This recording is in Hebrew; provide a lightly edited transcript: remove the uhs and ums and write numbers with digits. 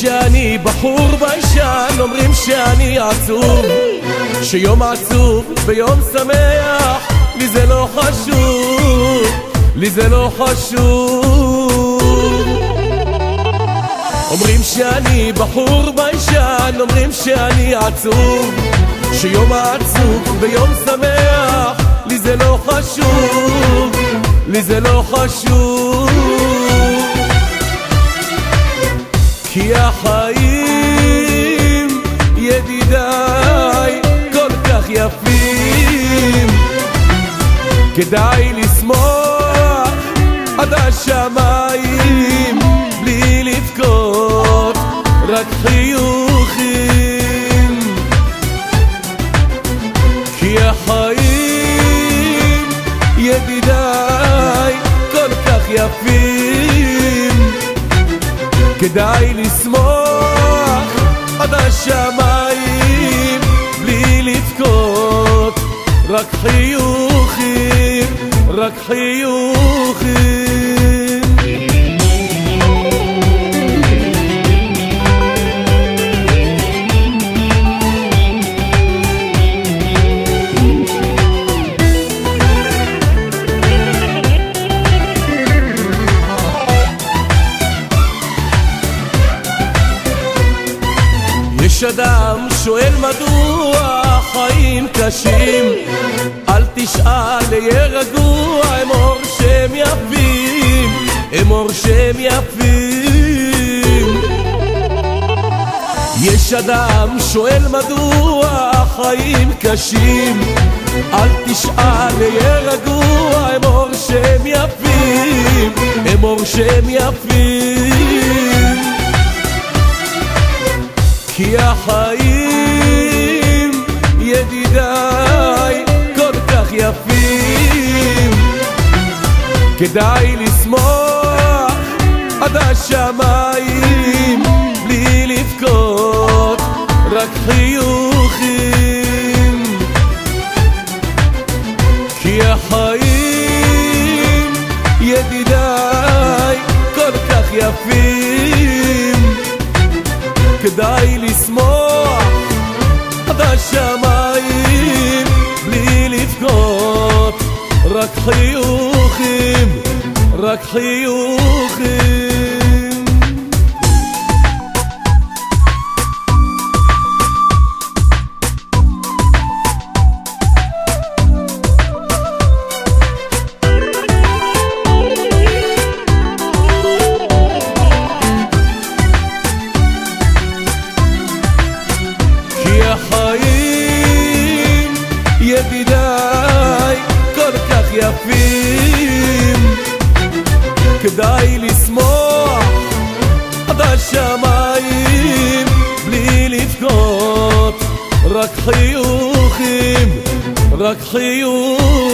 שאני בחור ביישן, אומרים שאני עצוב, שיום עצוב ביום שמח, לי זה לא חשוב, לי זה לא חשוב. אומרים שאני בחור ביישן, אומרים שאני עצוב, שיום עצוב ביום שמח, לי זה לא חשוב, לי זה לא חשוב. כי החיים ידידיי כל כך יפים, כדאי לשמוח עד השמיים בלי לבכות, רק חיוכים. כי החיים ידידיי כל כך יפים, כדאי לשמוח עד השמיים בלי לבכות, רק חיוכים, רק חיוכים. יש אדם שואל מדוע חיים קשים, אל תשאל, יהיה רגוע, אמור שהם יפים, אמור שהם יפים. יש אדם שואל מדוע חיים קשים, אל תשאל, יהיה רגוע, אמור שהם יפים, אמור שהם יפים. כי החיים ידידיי כל כך יפים, כדאי לשמוח עד השמיים בלי לבכות, רק חיוכים. כי החיים ידידיי כל כך יפים, כדאי לשמוח עד השמיים בלי לבכות, רק חיוכים, רק חיוכים. החיים ידידיי כל כך יפים, כדאי לשמוח עד השמיים בלי לבכות, רק חיוכים, רק חיוכים.